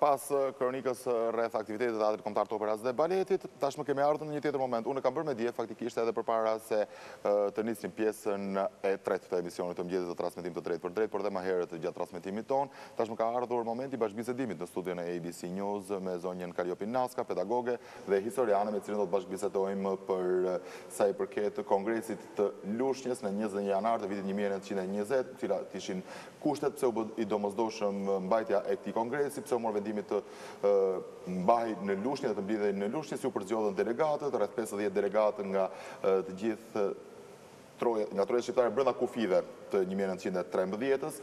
Pas kronikës rreth aktivitetit të Teatrit Kombëtar të Operës dhe Baletit, tashmë kemi ardhur në një tjetër moment. Unë kam bërë me dje faktikisht edhe përpara se të nisim pjesën e tretë të emisionit të mëngjesit të transmetim të drejtë për drejtë, por dhe më herët gjatë transmetimit ton, tashmë ka ardhur momenti i bashkëbisedimit në studion e ABC News me zonjën Kaliopin Naska, pedagoge dhe historiane me cilën do të bashkëbisedojmë për sa i përket kongresit të Lushnjës në 21 janar të vitit 1920, cilat ishin kushtet pse u bë i domosdoshëm mbajtja e këtij kongresi, pse u mor vendimi të mbahej në Lushnjë dhe të mblidhej në Lushnjë, si u përzgjodhen delegatët, rreth 50 delegatë nga të gjithë nga troja shqiptare brenda kufive të 1913-s,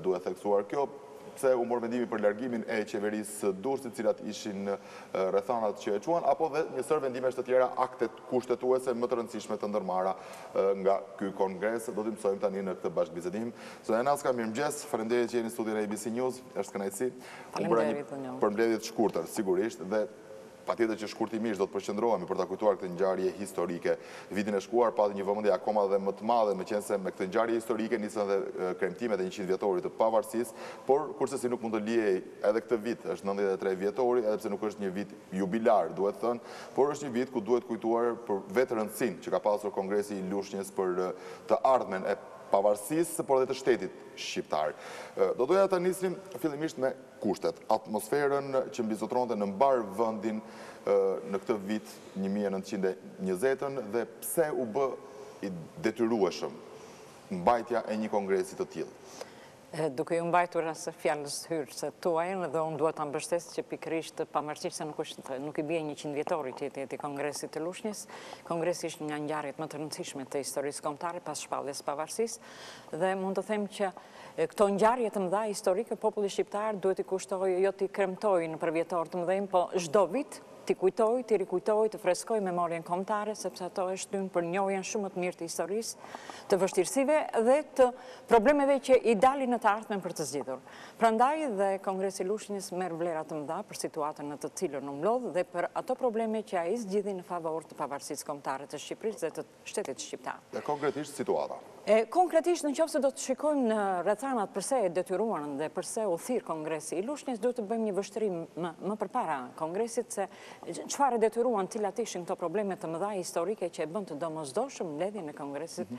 duhet theksuar kjo, pse u mor vendimi për largimin e qeverisë Durrësit, cilat ishin rrethanat që e quan, apo dhe një sër vendimesh të tjera aktet kushtetuese më të rëndësishme të ndërmarra nga ky kongres. Do t'i mësojmë tani në këtë bashkëbisedim. Zonja Naska, mirëmëngjes, faleminderit që jeni në studion e ABC News, është kënaqësi. Faleminderit unë. Përmbledhje të shkurtër, sigurisht, dhe patjetër që shkurtimisht do të përqendrohemi për ta kujtuar këtë ngjarje historike. Vitin e shkuar pati një vëmendje akoma dhe më të madhe, meqense me këtë ngjarje historike nisën edhe kremtimet e 100 vjetorit të pavarësisë, por kurse si nuk mund të lihej edhe këtë vit, është 93 vjetori, edhe pse nuk është një vit jubilar, duhet thënë, por është një vit ku duhet kujtuar për vetë rëndësinë që ka pasur Kongresi i Lushnjës për të ardhmen e pavarësisë, por edhe të shtetit shqiptar. Do doja ta nisim fillimisht me kushtet, atmosferën që mbizotronte në mbar vendin në këtë vit 1920 dhe pse u bë i detyrueshëm mbajtja e një kongresi të tillë. Duke ju mbajtur asë fjalës hyrëse tuajnë, dhe unë duhet të mbështes që pikërisht pavarësisht se nuk i bie 100 vjetori që jeti Kongresit të Lushnjës. Kongresi ishte nga ngjarjet më të rëndësishme të historisë kombëtare pas shpalljes pavarësisë, dhe mund të them që këto ngjarje të mëdha historike populli shqiptar duhet i kushtojë, jo t'i kremtojë në përvjetor të mëdhenj, po çdo vit t'i kujtoj, t'i rikujtoj, të freskoj memorien kombëtare, sepse ato e shtyn për njohjen shumë më të mirë të historisë, të vështirësive dhe të problemeve që i dalin në të ardhmen për të zgjidhur. Prandaj dhe Kongresi i Lushnjës merr vlera të mëdha për situatën në të cilën u mlodh dhe për ato probleme që ai zgjidhi në favor të pavarësisë kombëtare të Shqipërisë dhe të shtetit shqiptar. Dhe konkretisht situata. Konkretisht, nëse do të shikojmë në rrethanat përse e detyruan dhe përse u thirr Kongresi i Lushnjës, duhet të bëjmë një vështrim më përpara kongresit se çfarë detyruan, cilat ishin këto probleme të mëdha historike që e bën të domosdoshëm mbledhjen e Kongresit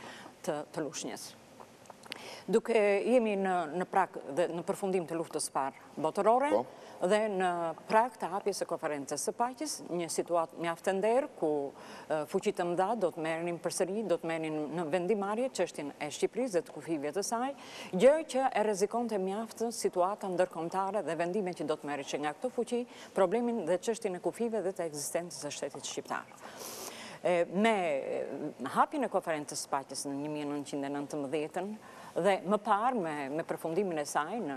të Lushnjës. Duke jemi në prag dhe në përfundim të luftës së parë botërore dhe në prag të hapjes së konferencës së paqes, një situatë mjaft e nder ku fuqitë të mëdha do të merrenin përsëri, do të merrenin në vendimarrje çështjen e Shqipërisë dhe të kufive të saj, gjë që e rrezikonte mjaft situata ndërkombëtare dhe vendimet që do të merreshin nga këto fuqi, problemin dhe çështjen e kufive dhe të ekzistencës së shtetit shqiptar. Me hapjen e konferencës së paqes në 1919 dhe më parë me përfundimin e saj në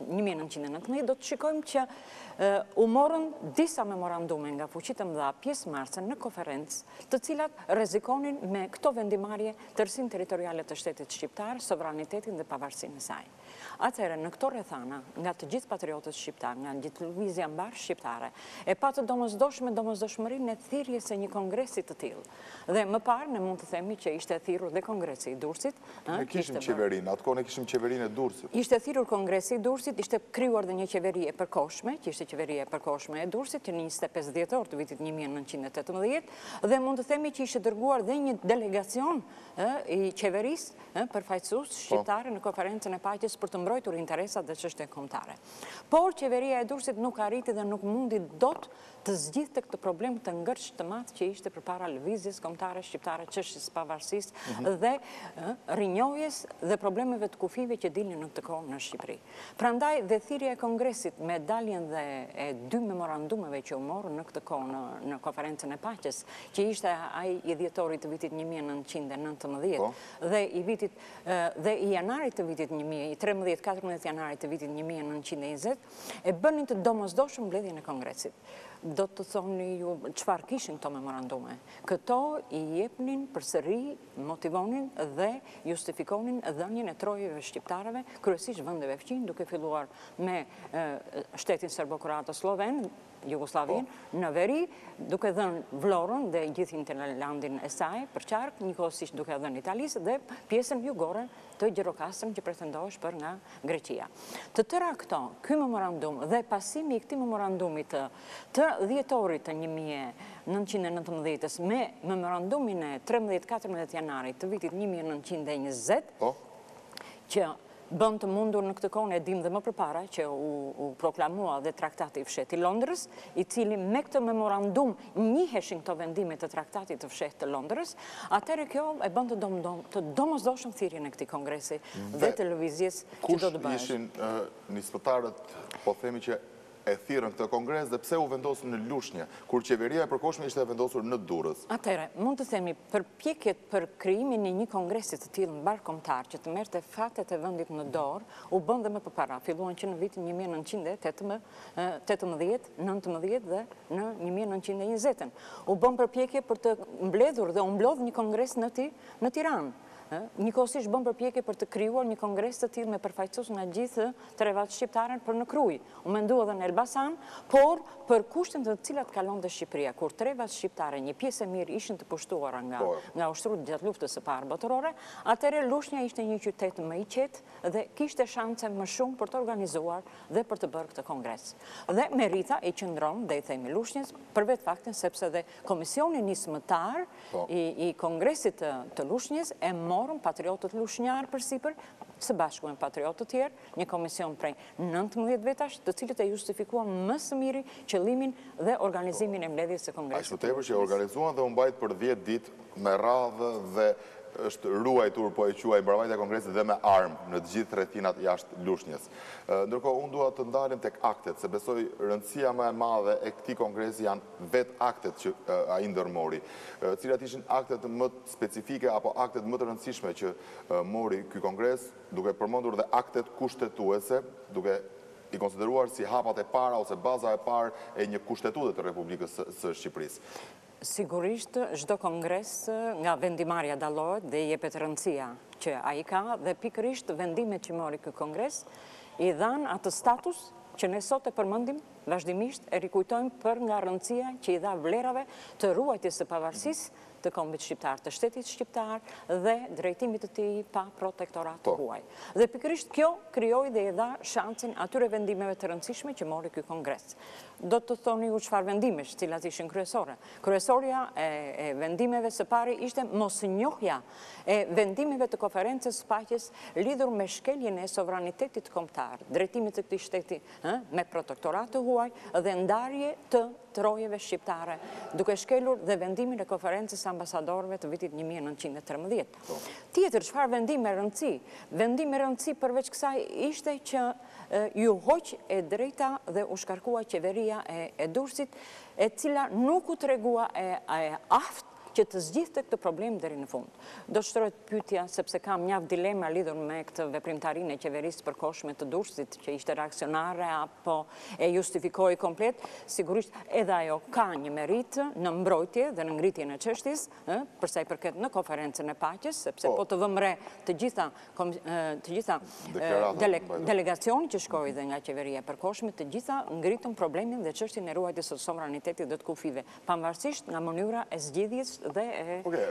1919, do të shikojmë që u morën disa memorandume nga fuqitë të mëdha pjesëmarrëse në konferencë, të cilat rrezikonin me këto vendimarrje tërësinë territoriale të shtetit shqiptar, sovranitetin dhe pavarësinë e saj. Atëherë, në këto rrethana, nga të gjithë patriotët shqiptar, nga gjithë lëvizja mbar shqiptare, e patë domosdoshmërinë e thirrjes së një kongresi të tillë. Dhe më parë ne mund të themi që ishte thirrur dhe Kongresi i Durrësit. Ne kishim qeverinë, atkoh ne kishim qeverinë e Durrësit. Ishte thirrur Kongresi i Durrësit, ishte krijuar dhe një qeveri e përkohshme, që ishte qeveria e përkohshme e Durrësit, që në 25 dhjetor të vitit 1918, dhe mund të themi që ishte dërguar dhe një delegacion i qeverisë përfaqësues shqiptare në konferencën e paqes për të mbrojtur interesat dhe çështjet kombëtare. Por qeveria e Durrësit nuk arriti dhe nuk mundi dot të zgjidhte këtë problem të ngërç të madh që ishte përpara lëvizjes kombëtare shqiptare, çështjes së pavarësisë dhe rinjohjes dhe problemeve të kufive që dilnin në këtë kohë në Shqipëri. Prandaj dhe thirrja e Kongresit me daljen dhe e 2 memorandumeve që u morën në këtë kohë në konferencën e paqes, që ishte ai i dhjetorit të vitit 1919 dhe i janarit të vitit 13-14 janarit të vitit 1920, e bënin të domosdoshëm mbledhjen e Kongresit. Do të thoni ju çfarë kishin këto memorandume. Këto i jepnin përsëri, motivonin dhe justifikonin dhënien e trojeve shqiptarëve, kryesisht vendeve fqinj, duke filluar me shtetin serbo-kroat sloven, Jugoslavinë, në veri, duke dhënë Vlorën dhe gjithë hinterlandin e saj për qark, njëkohësisht duke dhënë Italisë dhe pjesën jugore të gjirokastrën që pretendohesh për nga Greqia. Të tëra këto, ky memorandum dhe pasimi i këtij memorandumit të dhjetorit të 1919 me memorandumin e 13-14 janarit të vitit 1920, që bën të mundur në këtë kohë, e dim dhe më përpara, që u proklamua dhe traktati i fshehtë i Londrës, i cili me këtë memorandum njiheshin këto vendime të traktatit të fshehtë të Londrës, atëherë kjo e bën të domosdoshëm thirrjen e këtij kongresi dhe televizjes që do të bëhet. Kush ishin nisëtarët, po themi që e thirrën këtë kongres dhe pse u vendosën në Lushnjë, kur qeveria e përkohshme ishte vendosur në Durrës? Atëherë, mund të themi, përpjekjet për krijimin e një kongresi të tillë mbarkombëtar që të merrte fatet e vendit në dorë, u bën dhe më përpara, filluan që në vitin 1918, 19 dhe në 1920. U bën përpjekje për të mbledhur dhe u mblodh një kongres në Tiranë. Njëkohësisht bën përpjekje për të krijuar një kongres të tillë me përfaqësues nga gjithë trevat shqiptare për në Krujë. U mendua edhe në Elbasan, por për kushtet të cilat kalonte Shqipëria, kur trevat shqiptare një pjesë e mirë ishin të pushtuara nga ushtrut gjatë luftës së parë botërore, atëherë Lushnja ishte një qytet më i qetë dhe kishte shanse më shumë për të organizuar dhe për të bërë këtë kongres. Dhe merita i qëndron, dhe i themi Lushnjës, për vetë faktin sepse dhe komisioni nismëtar i kongresit të Lushnjës e morën patriotët lushnjarë përsipër, së bashku me patriotët tjerë, një komision prej 19 vetash, të cilët e justifikuan më së miri qëllimin dhe organizimin e mbledhjes së kongresit. Ashtu tepër që organizuan dhe u mbajt për 10 ditë me radhë dhe është ruajtur, po e quaj, mbrojtja e kongresit dhe me armë në të gjithë rrethinat jashtë Lushnjës. Ndërkohë, unë dua të ndalim tek aktet, se besoj rëndësia më e madhe e këtij kongresi janë vetë aktet që ai ndërmori, cilat ishin aktet më specifike apo aktet më të rëndësishme që mori ky kongres, duke përmendur dhe aktet kushtetuese, duke i konsideruar si hapat e para ose baza e parë e një kushtetuese të Republikës së Shqipërisë. Sigurisht, çdo kongres nga vendimarrja dallohet dhe i jepet rëndësia që ai ka dhe pikërisht vendimet që mori ky kongres i dhan atë status që ne sot e përmendim vazhdimisht e rikujtojmë për nga rëndësia që i dha vlerave të ruajtjes së pavarësisë të kombit shqiptar, të shtetit shqiptar dhe drejtimit të tij pa protektorat të huaj. Dhe pikërisht kjo krijoi dhe i dha shansin atyre vendimeve të rëndësishme që mori ky kongres. Do të thoni ju çfarë vendimesh, cilat ishin kryesore. Kryesorja e vendimeve së pari ishte mosnjohja e vendimeve të konferencës së paqes lidhur me shkeljen e sovranitetit kombëtar, drejtimit të këtij shteti me protektorat të huaj dhe ndarje të trojeve shqiptare, duke shkelur dhe vendimin e konferencës ambasadorëve të vitit 1913. Tjetër, çfarë vendime rëndësi? Vendime rëndësi përveç kësaj ishte që ju hoq e drejta dhe u shkarkua qeveria e Durrësit, e cila nuk u tregua e aftë që të zgjidhte këtë problem deri në fund. Do shtrohet pyetja, sepse kam mjaft dilema lidhur me këtë veprimtarinë e qeverisë përkohshme të Durrësit, që ishte reaksionare apo e justifikoi komplet. Sigurisht edhe ajo ka një merit në mbrojtje dhe në ngritjen e çështjes, për sa i përket në konferencën e paqes, sepse po të vëmë re të gjitha delegacion që shkoi dhe nga qeveria e përkohshme, të gjitha ngritën problemin dhe çështjen e ruajtjes së sovranitetit dhe të kufive, pavarësisht nga mënyra e zgjidhjes dhe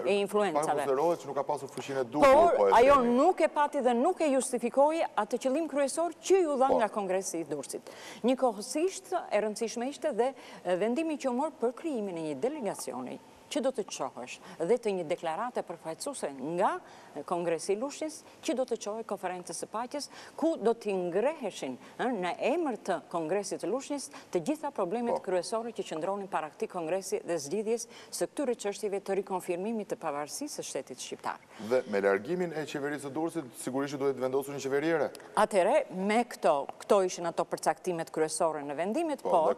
e influencave. Që nuk ka pasur fuqinë e duhur. Por ajo nuk e pati dhe nuk e justifikoi atë qëllim kryesor që ju dha nga Kongresi i Durrësit. Njëkohësisht e rëndësishme ishte dhe vendimi që u mor për krijimin e një delegacioni që do të qohesh dhe të një deklarate përfaqësuese nga Kongresi i Lushnjës, që do të qohej konferencës së paqes, ku do t'i ngreheshin në emër të Kongresit të Lushnjës të gjitha problemet kryesore që qëndronin para këtij kongresi dhe zgjidhjes së këtyre çështjeve të rikonfirmimit të pavarësisë së shtetit shqiptar. Dhe me largimin e qeverisë së Durrësit, sigurisht duhet të vendosur një qeveri re. Atëherë, me këto ishin ato përcaktimet kryesore në vendimet, por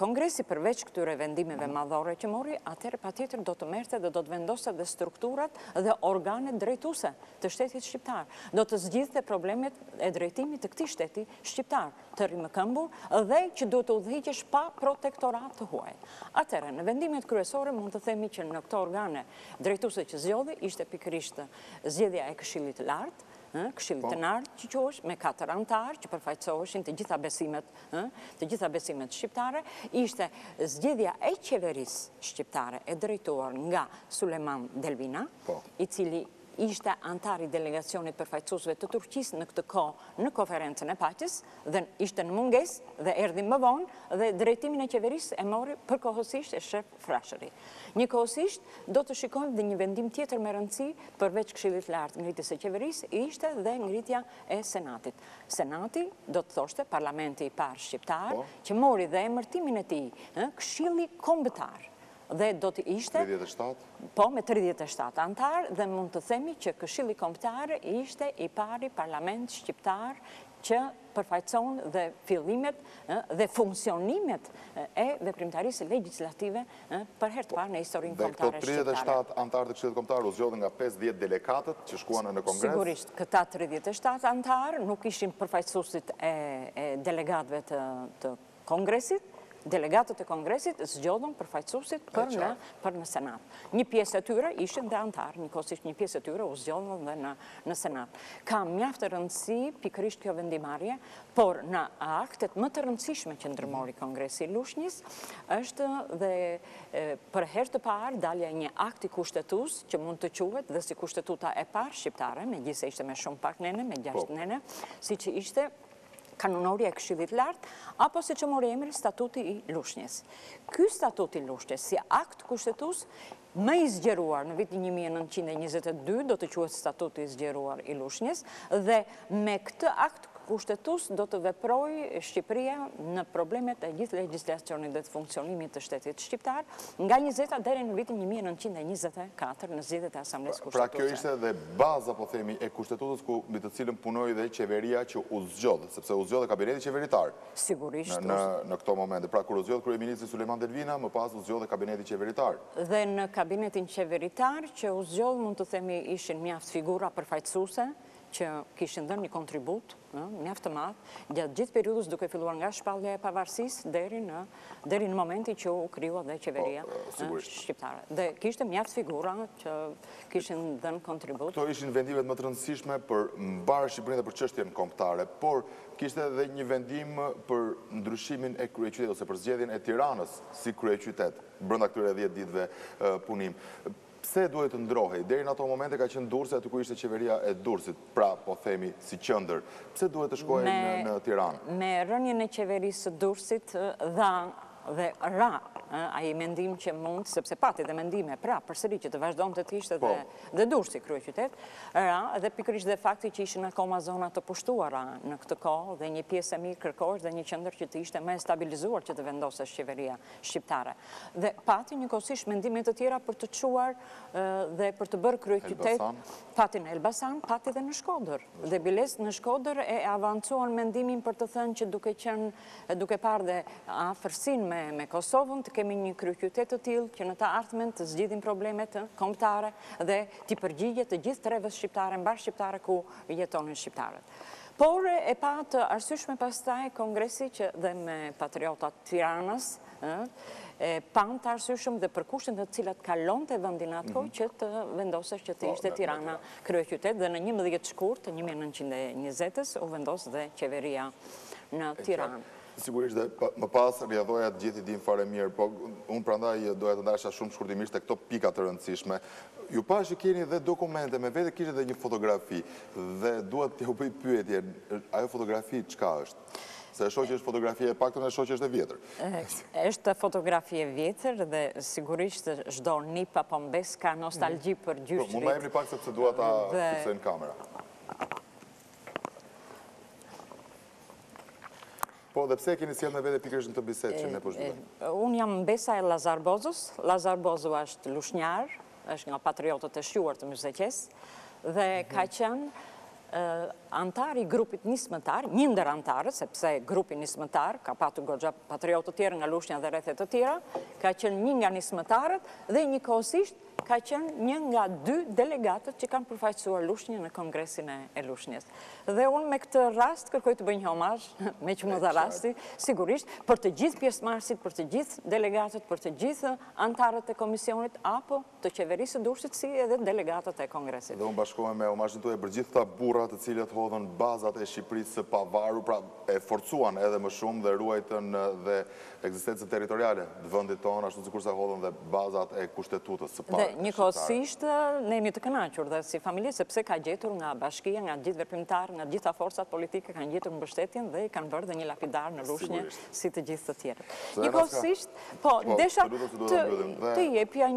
kongresi përveç këtyre vendimeve madhore që mori, atëherë patjetër do të merrte dhe do të vendoste dhe strukturat dhe organet drejtuese të shtetit shqiptar. Do të zgjidhte problemet e drejtimit të këtij shteti shqiptar, të rrimëkëmbur dhe që do të udhëhiqesh pa protektorat të huaj. Atëherë, në vendimet kryesore mund të themi që në këto organe drejtuese që zgjodhi ishte pikërisht zgjedhja e Këshillit të Lartë, Këshillit të Lartë që quhesh me 4 anëtarë që përfaqësoheshin të gjitha besimet shqiptare, ishte zgjedhja e qeverisë shqiptare e drejtuar nga Sulejman Delvina, i cili ishte antar i delegacionit përfaqësuesve të Turqisë në këtë kohë në konferencën e paqes dhe ishte në mungesë dhe erdhi më vonë dhe drejtimin e qeverisë e mori përkohësisht e shef Frashëri. Njëkohësisht do të shikojmë dhe një vendim tjetër me rëndësi përveç Këshillit Lartë ngritjes së qeverisë ishte dhe ngritja e Senatit. Senati do të thoshte parlamenti i parë shqiptar që mori dhe emërtimin e tij, Këshilli Kombëtar. Dhe do të ishte 37? Po, me 37 antar dhe mund të themi që Këshilli Kombëtar ishte i pari parlament shqiptar që përfaqëson dhe fillimet dhe funksionimet e veprimtarisë legislative për herë të parë në historinë kombëtare shqiptare. Dhe këto 37 antarë të Këshillit Kombëtar u zgjodhen nga 50 delegatët që shkuan në Kongres? Sigurisht, këta 37 antarë nuk ishin përfaqësuesit e delegatëve të Kongresit. Delegatët e Kongresit zgjodhën përfaqësuesit për në Senat. Një pjesë e tyre ishin dhe antarë, njëkohësisht një pjesë e tyre u zgjodhën dhe në Senat. Ka mjaft të rëndësi pikërisht kjo vendimarrje, por në aktet më të rëndësishme që ndërmori Kongresi i Lushnjës është dhe për herë të parë dalja një akt i kushtetues që mund të quhet dhe si kushtetuta e parë shqiptare, megjithëse ishte me shumë pak nene, me 6 nene, siç ishte kanonori e Këshillit Lartë, apo si që mori emrin Statuti i Lushnjës. Ky Statuti i Lushnjës, si akt kushtetues më i zgjeruar në vitin 1922, do të quhet Statuti i zgjeruar i Lushnjës, dhe me këtë akt kushtetues do të veprojë Shqipëria në problemet e gjithë legjislacionit dhe të funksionimit të shtetit shqiptar nga 20-ta deri në vitin 1924 në zgjedhjet e Asamblesë Kushtetuese. Pra kjo ishte dhe baza, po themi, e kushtetues mbi të cilën punoi dhe qeveria që u zgjodh, sepse u zgjodh kabineti qeveritar. Sigurisht. Në këto momente. Pra kur u zgjodh kryeministri Sulejman Delvina, më pas u zgjodh kabineti qeveritar. Dhe në kabinetin qeveritar që u zgjodh, mund të themi, ishin mjaft figura përfaqësuese që kishin dhënë një kontribut mjaft të madh gjatë gjithë periudhës duke filluar nga shpallja e pavarësisë deri në momentin që u krijua dhe qeveria shqiptare. Dhe kishte mjaft figura që kishin dhënë kontribut. Këto ishin vendimet më të rëndësishme për mbarë Shqipërinë dhe për çështjen kombëtare, por kishte edhe një vendim për ndryshimin e kryeqytetit ose për zgjedhjen e Tiranës si kryeqytet brenda këtyre 10 ditëve punim. Pse duhet të ndrohej? Deri në ato momente ka qenë Durrësi aty ku ishte qeveria e Durrësit, pra po themi si qendër. Pse duhet të shkojë në Tiranë? Me rënien e qeverisë së Durrësit dhe ra ai mendim që mund, sepse pati dhe mendime përsëri që të vazhdonte të ishte dhe Durrësi kryeqytet, ra dhe pikërisht dhe fakti që ishin akoma zona të pushtuara në këtë kohë dhe një pjesë e mirë kërkohesh dhe një qendër që të ishte më e stabilizuar që të vendosesh qeveria shqiptare. Dhe pati njëkohësisht mendime të tjera për të çuar dhe për të bërë kryeqytet, pati në Elbasan, pati dhe në Shkodër. Dhe biles në Shkodër e avancuan mendimin për të thënë që duke parë dhe afërsinë me Kosovën, të kemi një kryeqytet të tillë që në të ardhmen të zgjidhin problemet kombëtare dhe të përgjigjet të gjithë trevës shqiptare, mbar shqiptare ku jetonin shqiptarët. Por e pa të arsyeshme pastaj Kongresi që dhe me patriotat Tiranës pan të arsyeshëm dhe për kushtet të cilat kalonte vendin ato që të vendosesh që të ishte Tirana kryeqytet dhe në 11 shkurt të 1920-s u vendos dhe qeveria në Tiranë. Sigurisht dhe më pas rrjedhoja të gjithë i dim fare mirë, po unë prandaj doja të ndasha shumë shkurtimisht te këto pika të rëndësishme. Ju pash që keni dhe dokumente, me vete kishte dhe një fotografi dhe duhet t'ju bëj pyetje, ajo fotografi çka është? Se e shoh që është fotografi e paktën e shoh që është e vjetër. Është fotografi e vjetër dhe sigurisht çdo nip apo mbes ka nostalgji për gjyshrit. Mund ma jepni pak sepse dua ta fiksoj në kamera. Po, dhe pse keni sjellë në vete pikërisht në të bisedë që ne po zhvillim? Unë jam mbesa e Lazar Bozës. Lazar Bozu është lushnjar, është nga patriotët e shquar të Mysaqes dhe ka qenë antari grupit nismëtar, një ndër antarët, sepse grupi nismëtar ka patur goxha patriotë të tjerë nga Lushnja dhe rrethet të tjera, ka qenë një nga nismëtarët dhe njëkohësisht ka qenë një nga 2 delegatët që kanë përfaqësuar Lushnjën në Kongresin e Lushnjës. Dhe unë me këtë rast kërkoj të bëj një homazh, me që më dha rasti, sigurisht, për të gjithë pjesëmarrësit, për të gjithë delegatët, për të gjithë antarët e komisionit, apo të qeverisë së Durrësit si edhe delegatët e Kongresit. Dhe unë bashkohem me homazhin tuaj për gjithë këta burra të cilët hodhën bazat e Shqipërisë së pavarur, pra e forcuan edhe më shumë dhe ruajtën dhe ekzistencën territoriale të vendit tonë, ashtu sikur sa hodhën dhe bazat e kushtetutës së parë. Dhe njëkohësisht ne jemi të kënaqur dhe si familje sepse ka gjetur nga bashkia, nga gjithë veprimtarë, nga gjitha forcat politike kanë gjetur mbështetjen dhe kanë bërë dhe një lapidar në Lushnjë si të gjithë të tjerët. Njëkohësisht, po, desha të jepja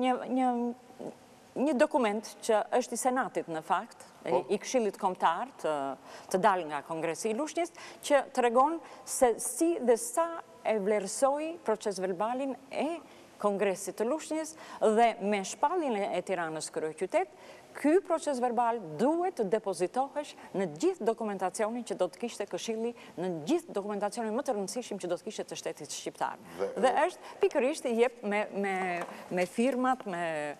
një dokument që është i Senatit në fakt, i Këshillit Kombëtar të dalë nga Kongresi i Lushnjës, që tregon se si dhe sa e vlerësoi proces verbalin e Kongresit të Lushnjës dhe me shpalljen e Tiranës kryeqytet, ky proces verbal duhet të depozitohesh në gjithë dokumentacionin që do të kishte Këshilli, në gjithë dokumentacionin më të rëndësishëm që do të kishte të shtetit shqiptar. Dhe është pikërisht i jep me firmat, me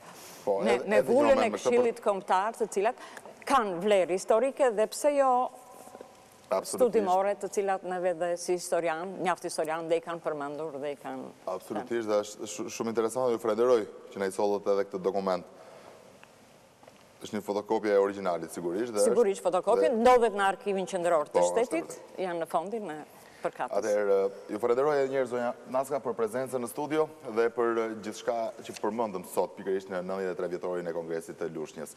vullën e Këshillit Kombëtar, të cilat kanë vlerë historike dhe pse jo studimore të cilat neve dhe si historian, mjaft historian dhe i kanë përmendur dhe i kanë... Absolutisht, dhe është shumë interesant dhe ju falenderoj që ne i sollët edhe këtë dokument. është një fotokopje e originalit, sigurisht. Sigurisht, fotokopje, ndodhet në arkivin qendror të shtetit, janë në fondin e përkatës. Atëherë, ju falenderoj edhe njerë zonja Naska për prezencën në studio dhe për gjithçka që përmendëm sot, pikërisht në 93 vjetorin e Kongresit të Lushnjës.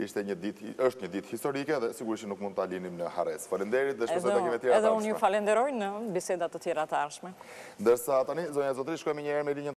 Është një ditë historike dhe sigurisht që nuk mund ta linim në harres. Faleminderit dhe shpresoj takime tjera të ardhshme. Edhe unë ju falenderoj në bisedat të tjera të ardhshme. Ndërsa tani zonja Zotri shkojmë një herë me linjën